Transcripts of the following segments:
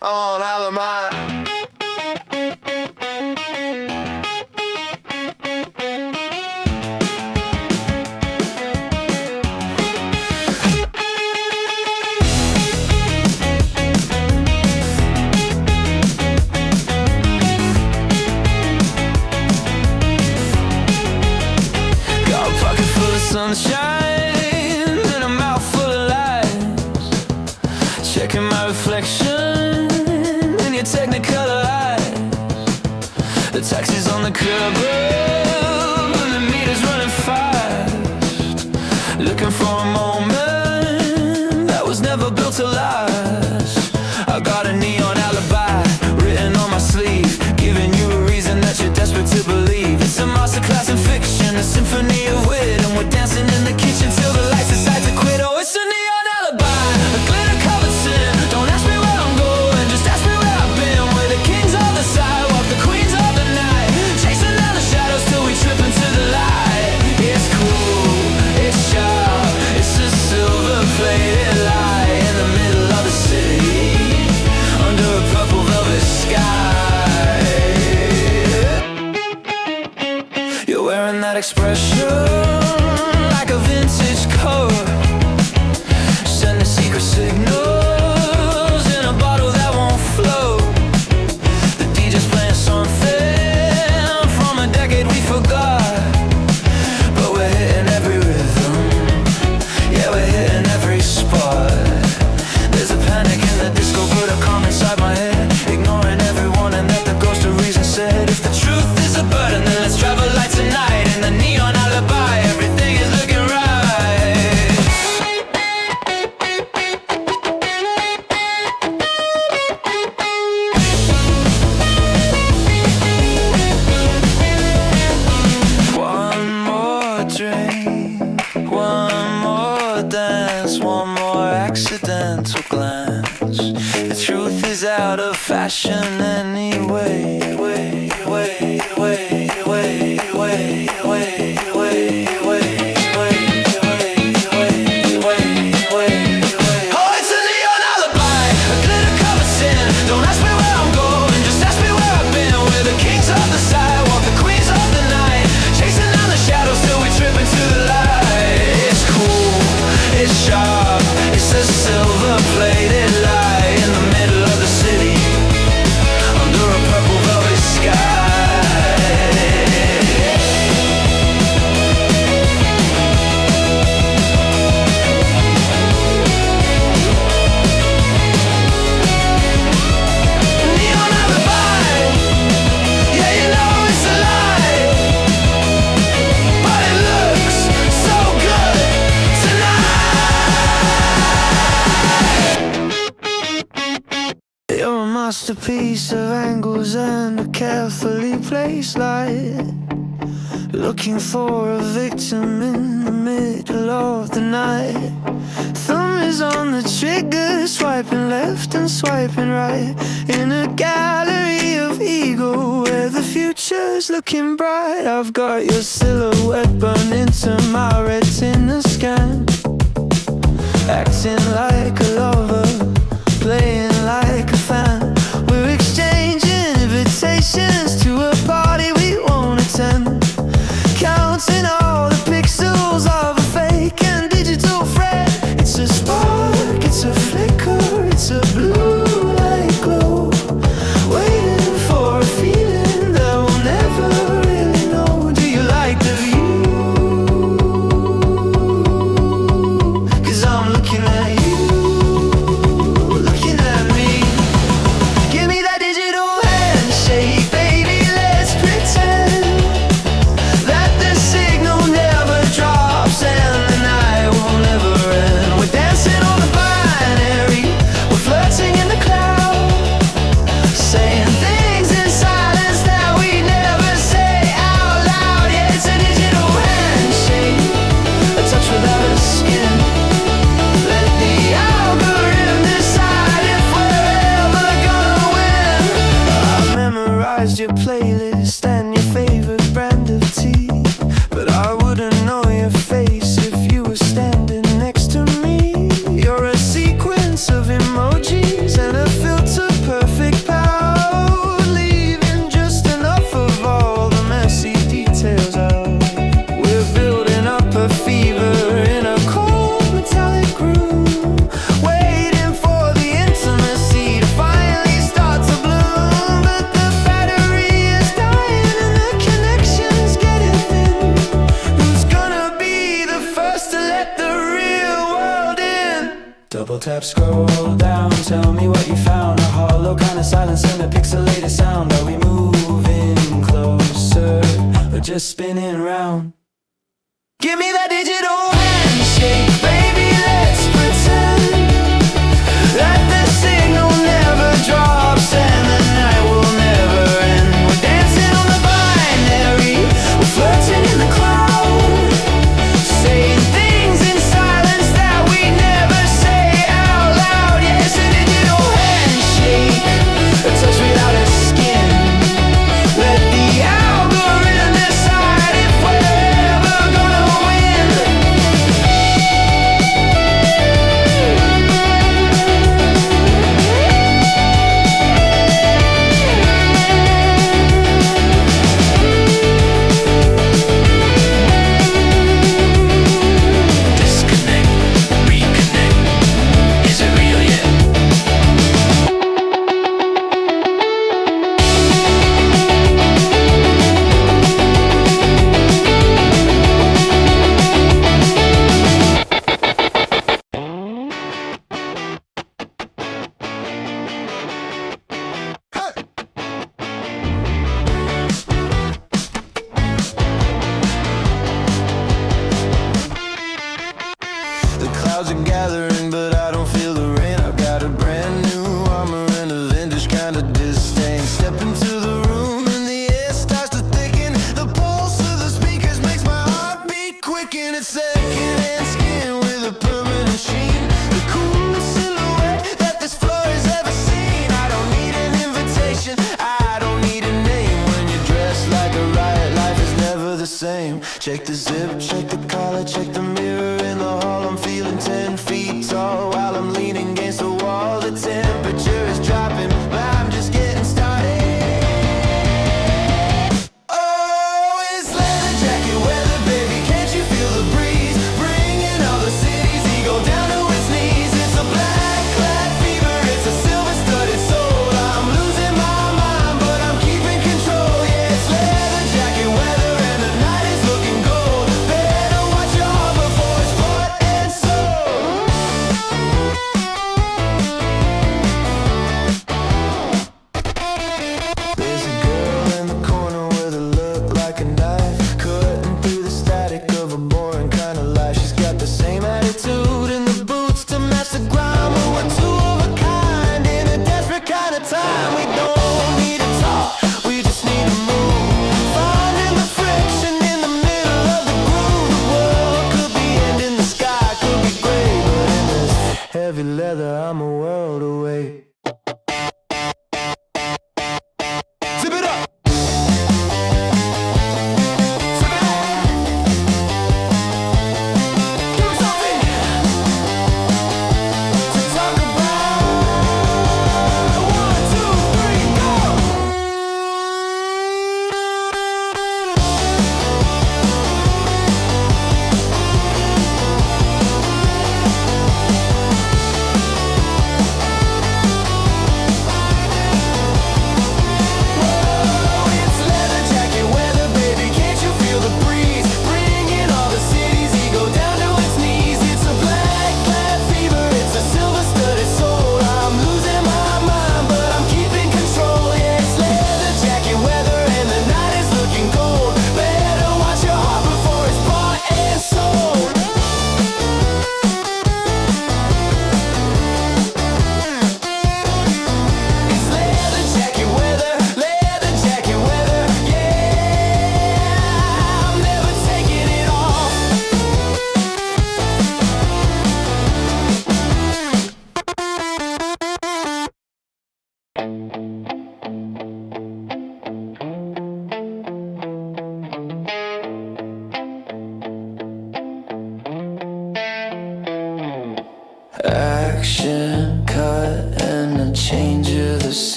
on Alibi. Sunshine and a mouth full of lies. Checking my reflection in your technicolor eyes. The taxi's on the curb and the meter's running fast. Looking for a moment that was never built to last. I got a neon alibi written on my sleeve, giving you a reason that you're desperate to believe. It's a masterclass in fiction, a symphony of wit, and we're dancing in the kitchen till the lights decide to quit. Oh, it's a neon alibi, a glitter-covered sin. Don't ask me where I'm going, just ask me where I've been. We're the kings of the sidewalk, the queens of the night, chasing down the shadows till we trip into the light. It's cool, it's sharp, it's a silver-plated lie in the middle of the city, under a purple velvet sky. You're wearing that expression like a vintage coat, sending secret signals in a bottle that won't float. The DJ's playing something from a decade we forgot, but we're hitting every rhythm, yeah, we're hitting every spot. There's a panic in the disco, put a calm inside my head, ignoring everyone and that the ghost of reason said. If the truth is a burden, then let's travel light tonight in the neon alibi. Everything is looking right. One more drink, one more dance, one more accidental glance. The truth is out of fashion anyway. Oh, it's a neon alibi, a glitter-covered sin. Don't ask me where I'm going, just ask me where I've been. We're the kings of the sidewalk, the queens of the night, chasing down the shadows till we trip into the light. It's cool, it's sharp, it's a silver-plated lie in the middle of the city, under a purple velvet sky. Neon alibi, yeah, you know it's a lie, but it looks so good tonight. You're a masterpiece of angles and a carefully placed light, looking for a victim in the middle of the night. Thumb is on the trigger, swiping left and swiping right, in a gallery of ego where the future's looking bright. I've got your silhouette burned into my retina scan, acting like a lover, playing like a fan. We're exchanging invitations to a party we won't attend, counting all the pixels of a fake and digital friend. It's a spark, it's a flicker, it's a blue light glow, waiting for a feeling that we'll never really know. Do you like the view? 'Cause I'm looking at you, looking at me. Give me that digital handshake, baby, let's pretend that the signal never drops and the night will never end. We're dancing on the binary, we're flirting in the cloud, saying things in silence that we never say out loud. Yeah, it's a digital handshake, a touch without a skin. Let the algorithm decide if we're ever gonna win. I've memorized your playlist and your favorite brand of tea, but I wouldn't know your face if you were standing next to me. You're a sequence of emojis and a filter scroll down. Tell me what you found. A hollow kind of silence and a pixelated sound. Are we moving closer or just spinning round? Give me that digital handshake, baby, let's pretend that the signal never drops and the night will never end. We're dancing on the binary, we're flirting in the cloud, saying things in silence that we never say out loud. Yeah, it's a digital handshake, a touch without a skin. Let the algorithm decide if we're ever gonna win. Disconnect, reconnect. Is it real yet? The clouds are gathering, but I don't feel the rain. I've got a brand new armor and a vintage kind of disdain. Step into the room and the air starts to thicken. The pulse of the speakers makes my heart beat quicken. It's secondhand skin with a permanent sheen. The cool silhouette that this floor has ever seen. I don't need an invitation, I don't need a name. When you're dressed like a riot, life is never the same. Check the zip, check the collar, check the mirror in the hall. I'm feeling 10 feet tall while I'm leaning against the wall. The temperature is dropping, but I'm just getting started. Oh, it's leather jacket weather, baby. Can't you feel the breeze? Bringing all the city's ego down to its knees. It's a black clad fever, it's a silver studded soul. I'm losing my mind, but I'm keeping control. Yeah, it's leather jacket weather and the night is looking gold. Better watch your heart before it's bought and sold.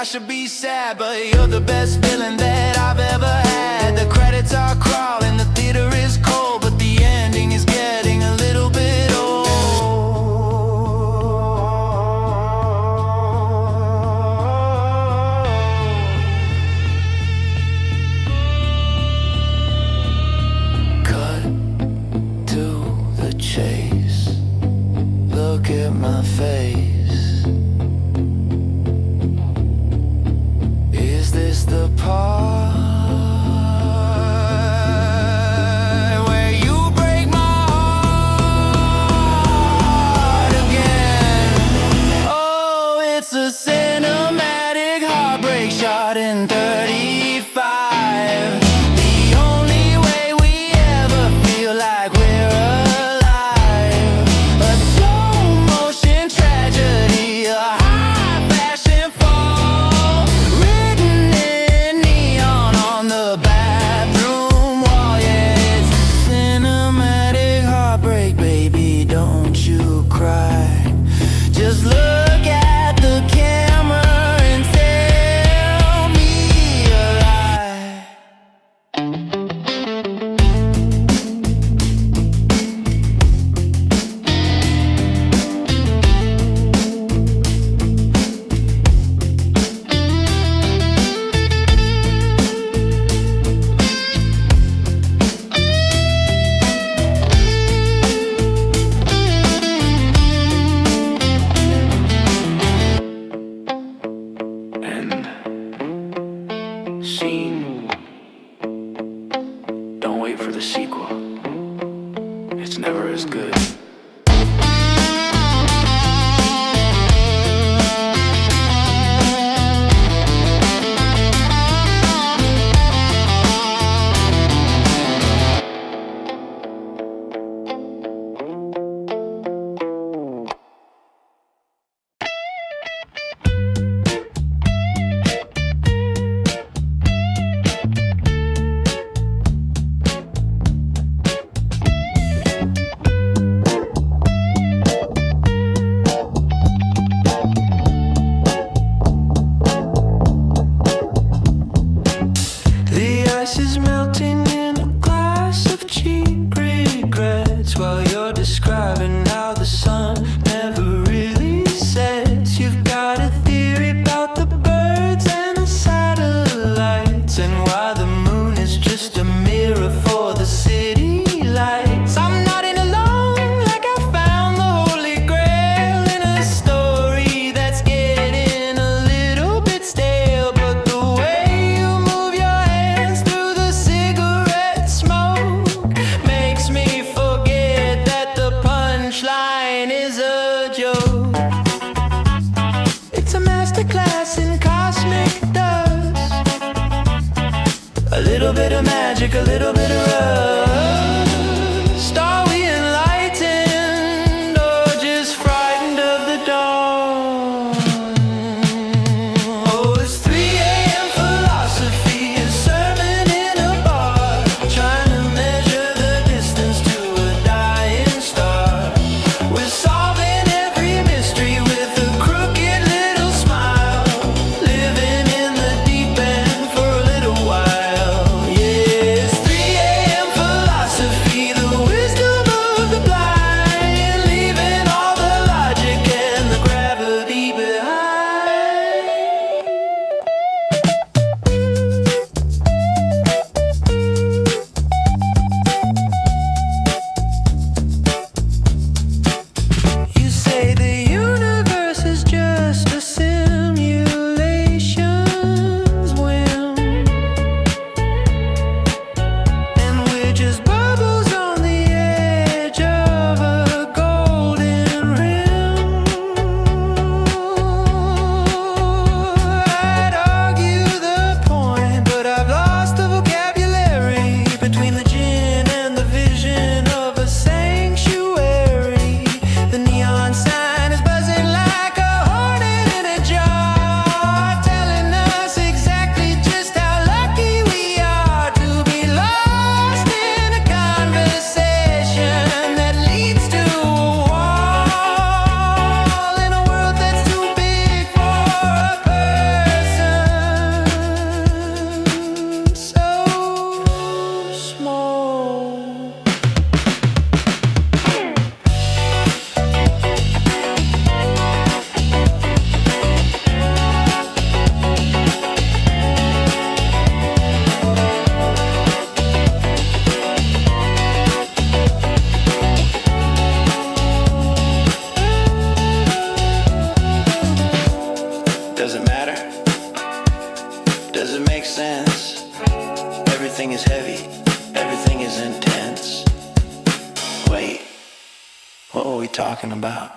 I should be sad, but you're the best villain that I've ever had. The credits are crawling, the theater is cold, but the ending is getting a little bit old. Cut to the chase. Look at my face. Is this the part where you break my heart again? Oh, it's a cinematic heartbreak shot in 35. The only way we ever feel like we're alive. A slow motion tragedy, a high fashion fall, written in neon on the bathroom wall. Yeah, it's a cinematic heartbreak, baby, don't you cry. Just look at the camera and tell me a lie. End scene. Don't wait for the sequel. It's never as good. The ice is melting in a glass of cheap regrets while you're describing how the sun never really sets. You've got a theory about the birds and the satellites, and why the moon is just a mirror for the city lights. I'm nodding along like I found the holy grail in a story that's getting a little bit stale. But the way you move your hands through the cigarette smoke makes me forget that the punchline is a joke. It's a masterclass in cosmic dust. A little bit of magic, a little bit of rust. Are we enlightened or just frightened of the dawn? Oh, it's 3 a.m. philosophy, a sermon in a bar, trying to measure the distance to a dying star. We're solving every mystery with a crooked little smile, living in the deep end for a little while. Yeah, it's 3 a.m. philosophy. we talking about?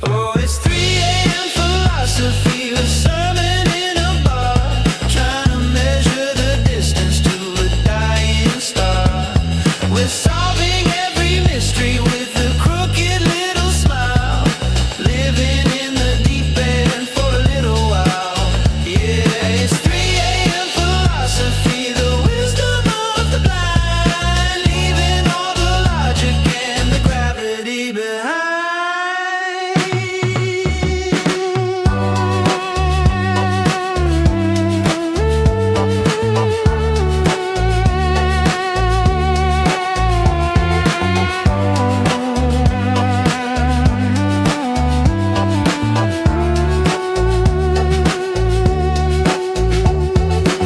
Oh, it's 3 a.m. philosophy, a sermon in a bar, trying to measure the distance to a dying star. We're solving every mystery with a crooked little smile, living in the deep end for a little while. Yeah, it's 3 a.m. philosophy, the wisdom of the blind, leaving all the logic and the gravity behind.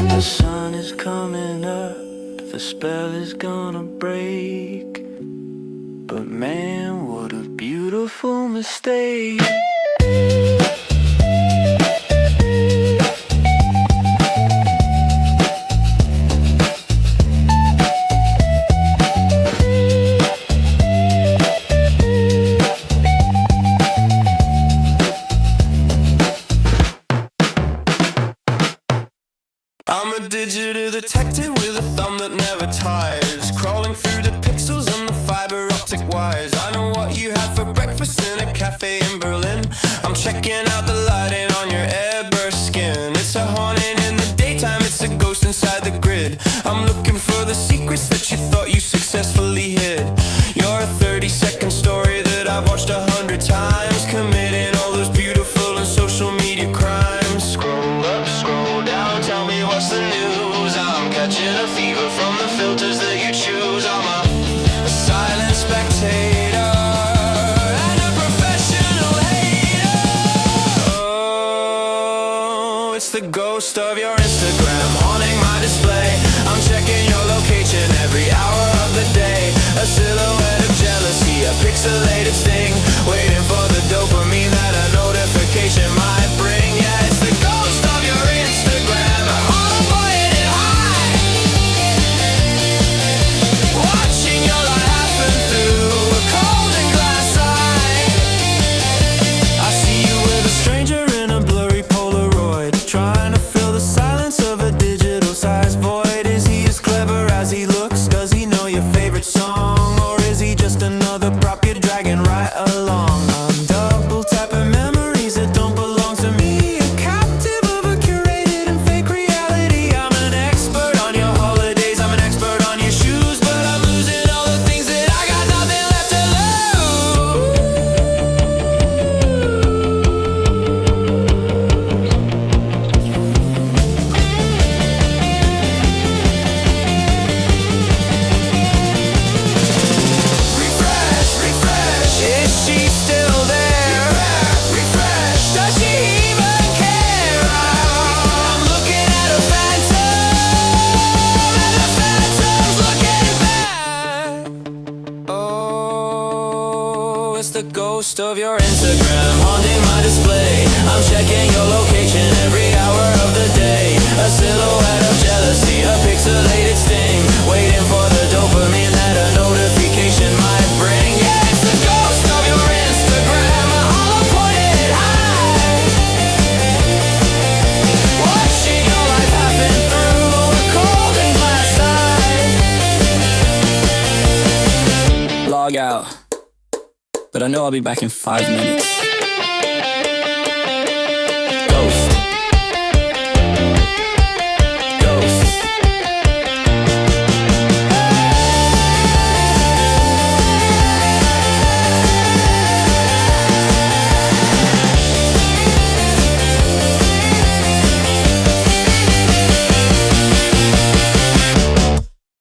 The sun is coming up, the spell is gonna break. But man, what a beautiful mistake. I'm a digital detective with a thumb that never tires, crawling through the pixels and the fiber optic wires. I know what you had for breakfast in a cafe in Berlin. I'm checking out the lighting on your airburst skin. It's a haunting in the daytime, it's a ghost inside the grid. I'm looking for the secrets that you thought you successfully hid. You're a 30-second story that I've watched 100 times, committing all those beautiful and social media crimes. Scroll up, scroll down, tell me what's the news. I'm catching a fever from the filters that you choose. I'm a silent spectator and a professional hater. Oh, it's the ghost of your Instagram haunting my display. I'm checking your location every hour of the day. A silhouette of jealousy, a pixelated sting, waiting for the dopamine that a notification might bring. Yeah, it's the ghost of your Instagram, all avoided high, watching your life happen through a cold and glass eye. I see you with a stranger in a blurry Polaroid, trying to fill the silence of a digital-sized void. Is he as clever as he looks? Does he know your favorite song? Or is he just another prop you're dragging right along? I'm double tapping memories that don't belong to me, a captive of a curated and fake reality. I'm an expert on your holidays, I'm an expert on your shoes, but I'm losing all the things that I got nothing left to refresh, refresh, is she still there? Refresh, does she even care? I'm looking at a phantom, and the phantom's looking back. Oh, it's the ghost of your Instagram haunting my display. I'm checking your location every hour of the day. A silhouette of jealousy, a pixelated sting, waiting for the dopamine that a notification might bring. Yeah, it's the ghost of your Instagram, all pointed high, watching your life happen through a cold and glass eye. Log out, but I know I'll be back in 5 minutes. Ghost. Ghost.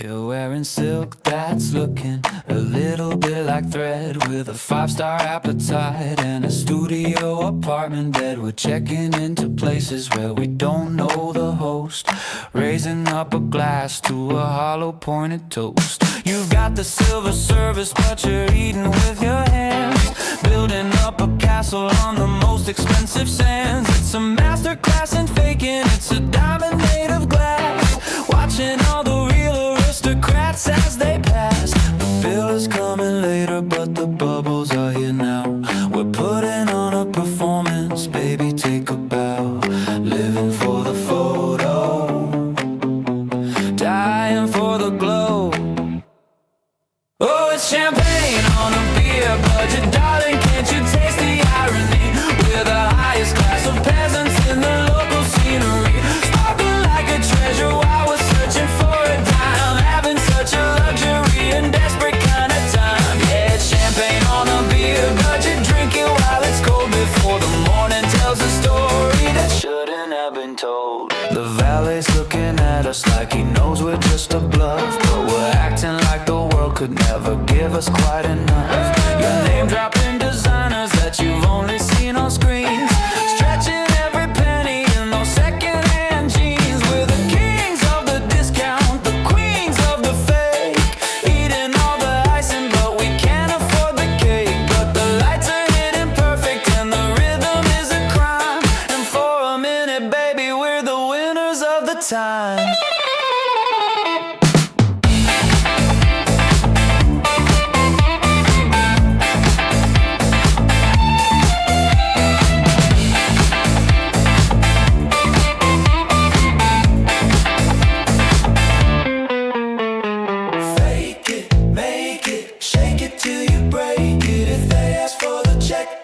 You're wearing silk that's looking a little bit like thread, with a 5-star appetite and a studio apartment bed. We're checking into places where we don't know the host, raising up a glass to a hollow pointed toast. You've got the silver service, but you're eating with your hands, building up a castle on the most expensive sands. It's a masterclass in faking, it's a diamond made of glass, watching all the real aristocrats as they pass. The feel it's coming later, but the bubbles are here now. We're putting on a performance, baby, take a bow. Living for the photo, dying for the glow. Oh, it's champagne on a beer budget, darling, can't you taste the irony? We're the highest class of peasants in the local scenery, sparkling like a treasure while we're searching for a dime, having such a luxury and desperate kind of time. Yeah, it's champagne on a beer budget, drinking while it's cold before the morning tells a story that shouldn't have been told. The valet's looking at us like he knows we're just a bluff, but we're acting like the world could never give us quite enough. Your name dropping designers that you've only seen on screens, stretching every penny in those second-hand jeans. We're the kings of the discount, the queens of the fake, eating all the icing but we can't afford the cake. But the lights are hitting perfect and the rhythm is a crime, and for a minute, baby, we're the winners of the time.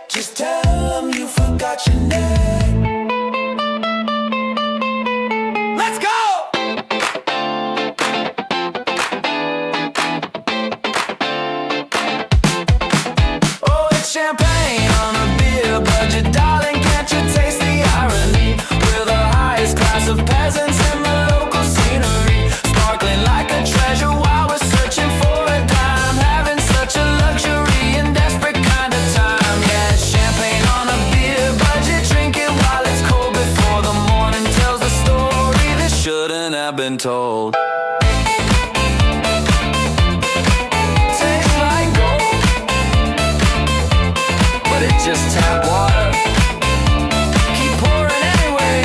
Just tell them you forgot your name. Let's go! Oh, it's champagne on a beer budget, darling, can't you taste the irony? We're the highest class of peasants in the local scenery, sparkling like a treasure while we're searching for a dime, having such a luxury and desperate kind of time. Shouldn't have been told. Tastes like gold, but it's just tap water. Keep pouring anyway.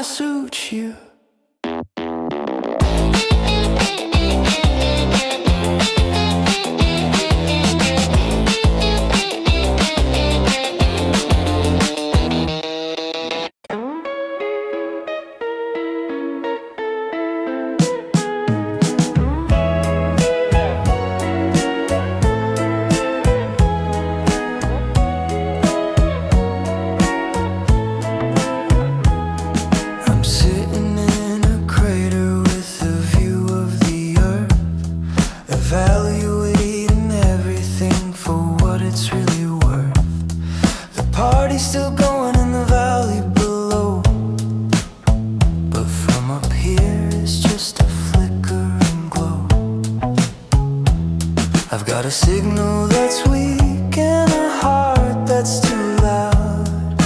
kinda suits you. Evaluating everything for what it's really worth. The party's still going in the valley below, but from up here it's just a flickering glow. I've got a signal that's weak and a heart that's too loud,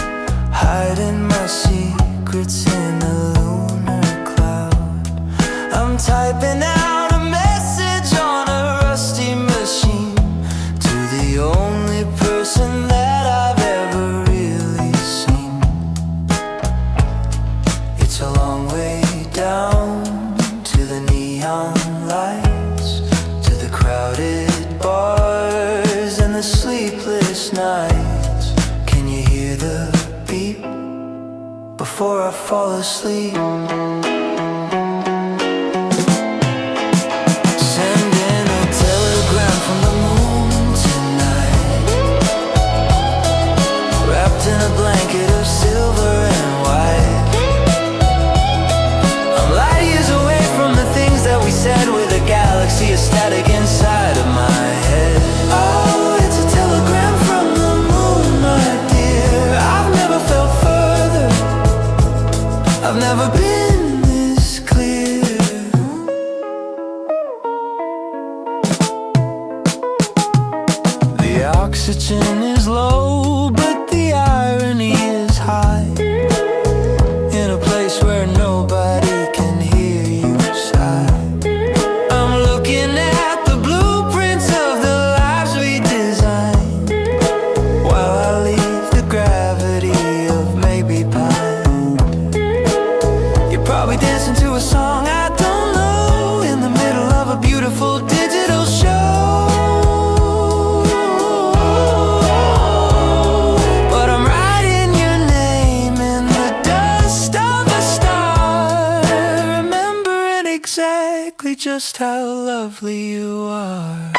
hiding my secrets in a lunar cloud. I'm typing out a message on a rusty machine to the only person that I've ever really seen. It's a long way down to the neon lights, to the crowded bars and the sleepless nights. Can you hear the beat before I fall asleep? See a static inside of my head. Oh, it's a telegram from the moon, my dear. I've never felt further, I've never been this clear. The oxygen is low, but the irony is high. In a place where nobody can hear you sigh. A song I don't know in the middle of a beautiful digital show. But I'm writing your name in the dust of a star, remembering exactly just how lovely you are.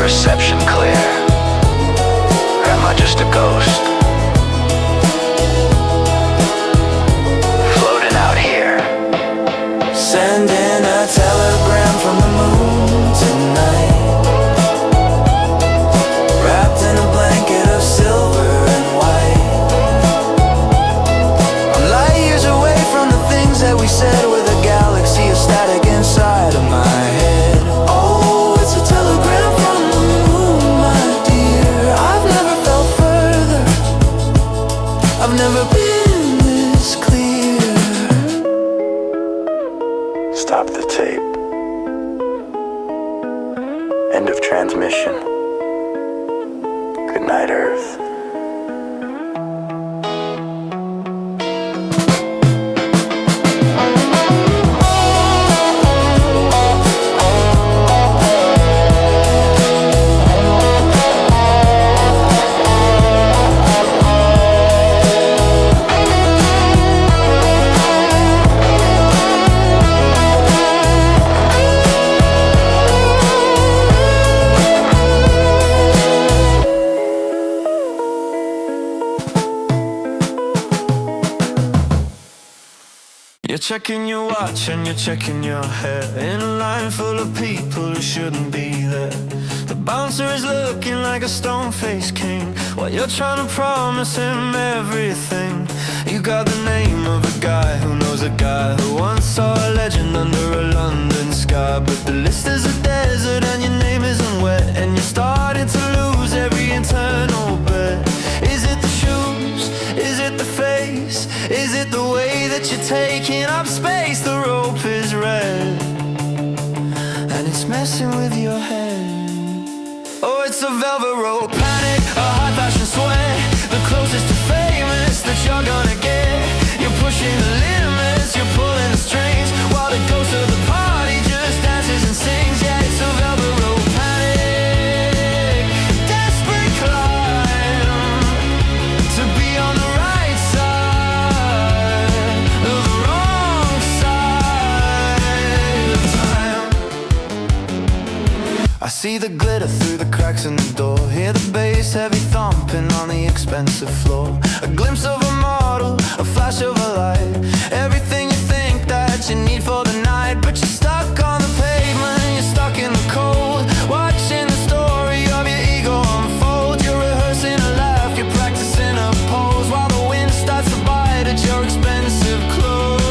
Reception clear, or am I just a ghost floating out here? Sending a telegram from the moon tonight, wrapped in a blanket of silver and white. I'm light years away from the things that we said, with a galaxy of static inside of my head. Oh, it's a telegram from the moon, my dear. I've never felt further, I've never been this clear. Stop the tape. End of transmission. Good night, Earth. You're checking your watch and you're checking your hair, in a line full of people who shouldn't be there. The bouncer is looking like a stone-faced king, while you're trying to promise him everything. You got the name of a guy who knows a guy who once saw a legend under a London sky. But the list is a desert and your name isn't wet, and you're starting to lose taking up space, the rope is red, and it's messing with your head. Oh, it's a velvet rope panic, a high fashion sweat, the closest to famous that you're gonna get. You're pushing the limits, you're pulling the strings, while the ghost of the party just dances and sings. Yeah, it's a velvet rope panic, a desperate climb to be on the right side of the wrong side of time. I see the glitter through the cracks in the door, hear the bass heavy thumping on the expensive floor. A glimpse of a model, a flash of a light, everything you think that you need for the night. But you're stuck on the pavement, you're stuck in the cold, watching the story of your ego unfold. You're rehearsing a laugh, you're practicing a pose, while the wind starts to bite at your expensive clothes.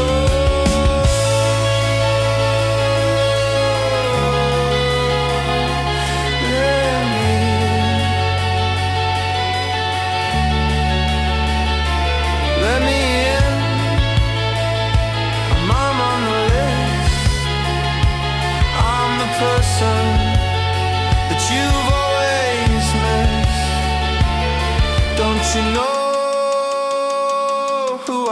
Let me in, I'm on the list. I'm the person that you've always missed. Don't you know who I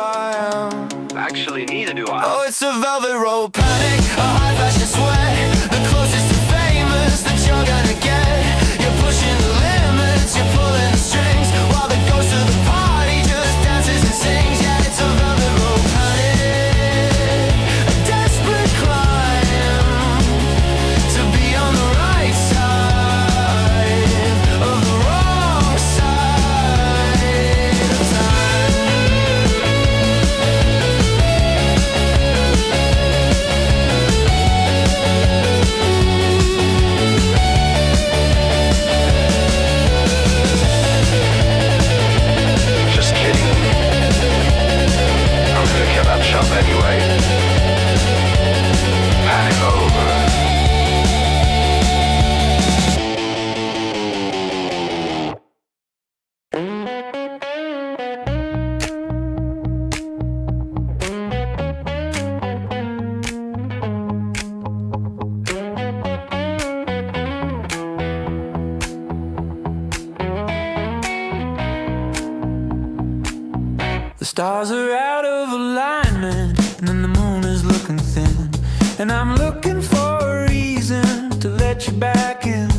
am? Actually, neither do I. Oh, it's a velvet rope panic, a high fashion sweat, the closest to famous that you're gonna get. You're pushing the limits, you're pulling the strings, while the ghost of the party just dances and sings. Yeah, it's a velvet rope panic, a desperate climb to be on the right side of the wrong side of time. Just kidding. I'm gonna kill that shop anyway. Panic over. The stars are out of alignment, and then the moon is looking thin, and I'm looking for a reason to let you back in.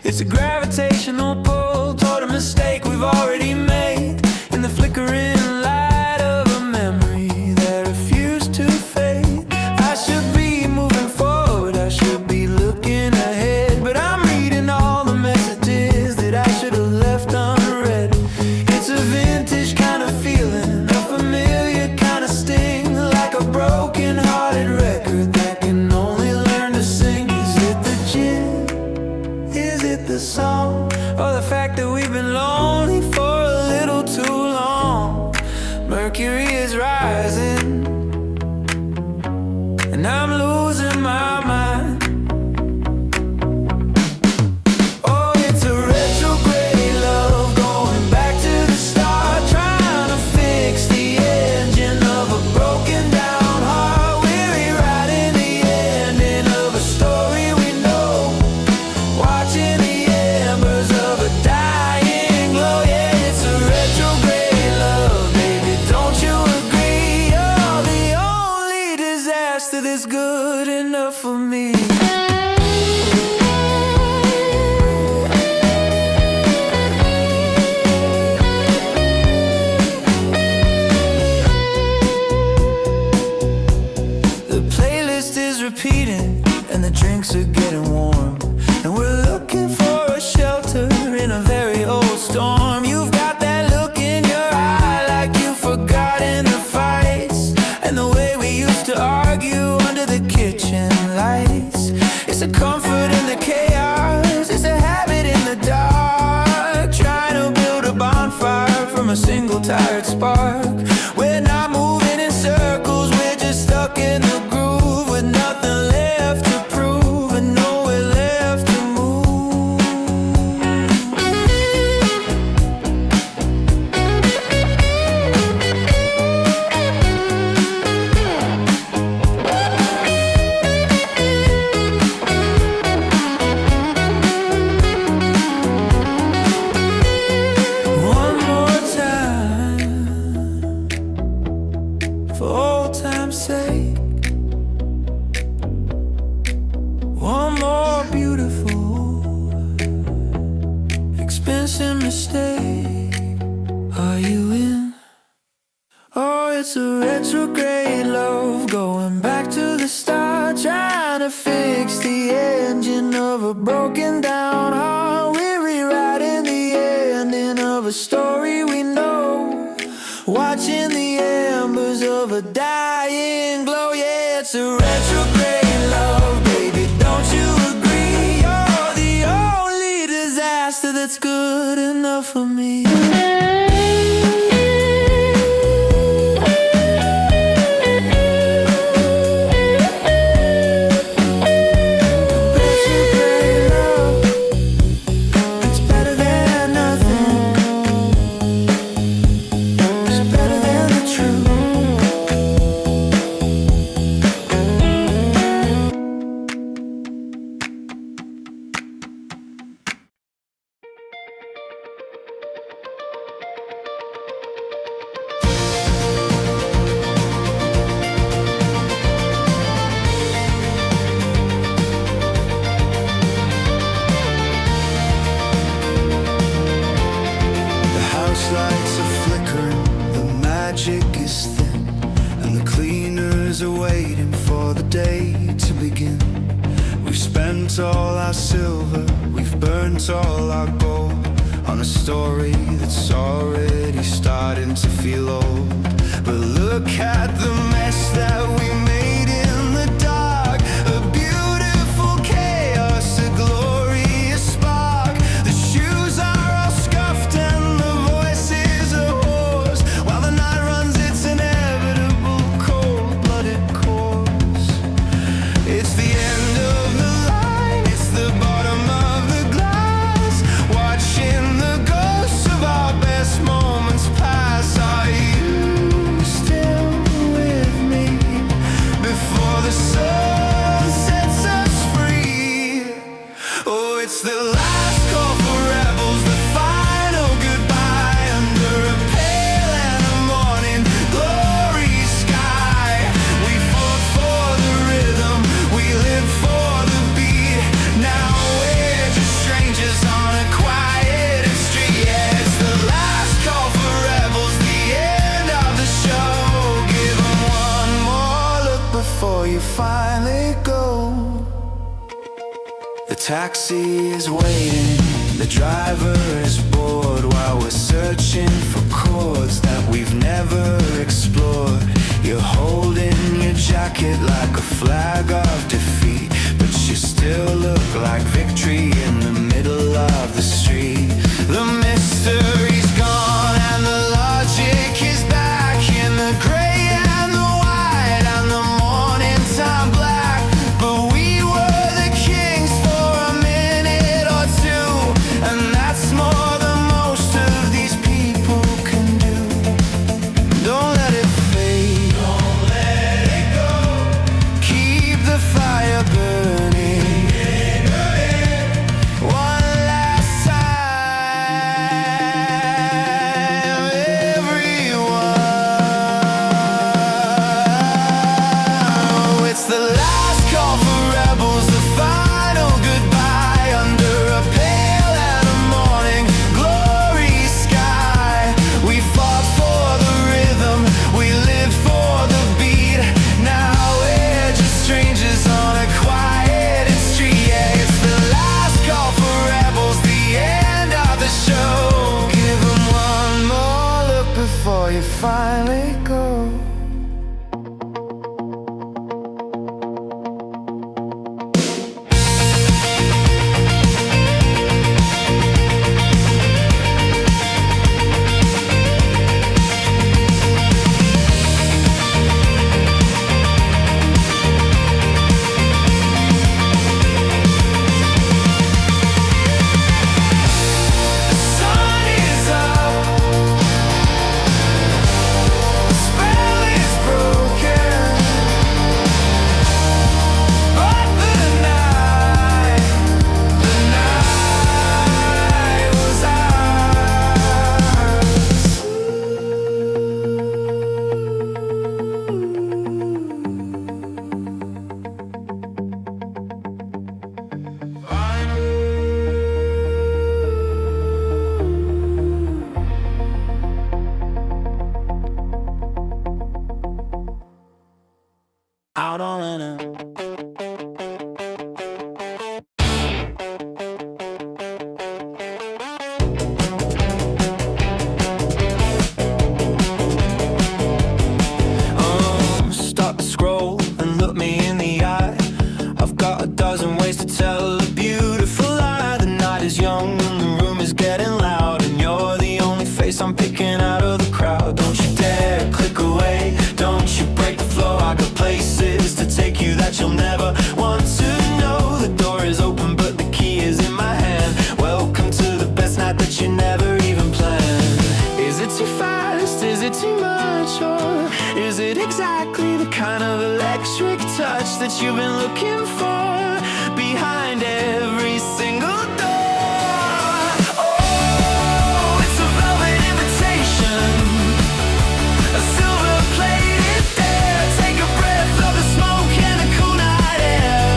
It's a gravitational pull toward a mistake we've already made, in the flickering light of a memory that refused to fade. I should be moving forward, I should be looking ahead, but I'm reading all the messages that I should have left unread. It's a vintage kind of feeling, a familiar kind of sting, like a broken-hearted record that can only learn to sing. Is it the gin? Is it the song? Or the fact that we've been lonely for a little too long? Mercury is rising, and I'm losing my mind. Oh, it's a retrograde love, going back to the start, trying to fix the engine of a broken down heart. We're rewriting the ending of a story we know, watching the embers of a dying glow. Yeah, it's a retrograde love, baby, don't you agree? You're the only disaster that's good enough for me. The playlist is repeating, and the drinks are getting warm, and we're looking for a shelter in a very old storm. You've got that look in your eye, like you've forgotten the fights, and the way we used to argue under the kitchen lights. It's a comfort in the chaos, it's a habit in the dark, trying to build a bonfire from a single tired spark. We're not moving in circles, we're just stuck in the groove, with nothing left to prove and nowhere left to move. suspension mistake. Are you in? Oh, it's a retrograde love, going back to the start, trying to fix the engine of a broken down heart. We're rewriting the ending of a story we know, watching the embers of a dying glow. Yeah, it's a retrograde love, baby, don't you agree? You're the only disaster that's good enough for me. Lights are flickering, the magic is thin, and the cleaners are waiting for the day to begin. We've spent all our silver, we've burnt all our gold on a story that's already starting to feel old. But look at the mess that we made in the dark, a beautiful chaos, a glorious spark. The shoes are all scuffed and the voices are hoarse, while the night runs its inevitable cold-blooded course. It's the end of the line, it's the bottom of the glass, watching the ghosts of our best moments pass. Are you still with me before the sun sets us free? Oh, it's the last call for rebels, the final goodbye under a pale and a morning glory sky. We fought for the rhythm, we lived for the beat. Now we're just strangers on a quiet street. Yeah, it's the last call for rebels, the end of the show. Give 'em one more look before you finally go. The taxi is waiting, the driver is bored, while we're searching for chords that we've never explored. You're holding your jacket like a flag of defeat, but you still look like victory in the middle of the street. The mystery's gone and the logic is back in the gray and the white and the morning time black. But we were the kings for a minute or two, and that's more than most of these people can do. Don't let it fade, don't let it go. Keep the fire burning. One last time. is getting loud, and you're the only face I'm picking out of the crowd. Don't you dare click away, don't you break the flow. I got places to take you that you'll never want to know. The door is open but the key is in my hand. Welcome to the best night that you never even planned. Is it too fast, is it too much, or is it exactly the kind of electric touch that you've been looking for behind every single door? Oh, it's a velvet invitation, a silver-plated dare. Take a breath of the smoke and the cool night air.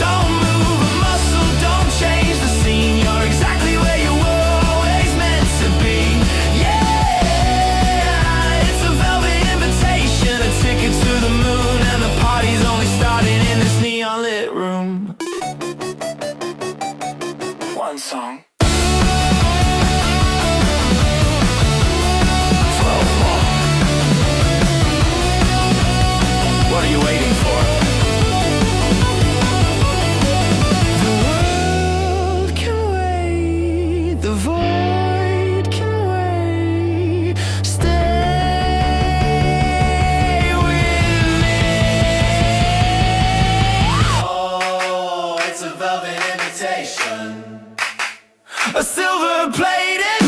Don't move a muscle, don't change the scene. You're exactly where you were always meant to be. Yeah, it's a velvet invitation, a ticket to the moon, and the party's only starting in this neon lit room. One song, 12 more. What are you waiting for? The world can wait, the void can wait. Stay with me. Oh, it's a velvet invitation, a silver-plated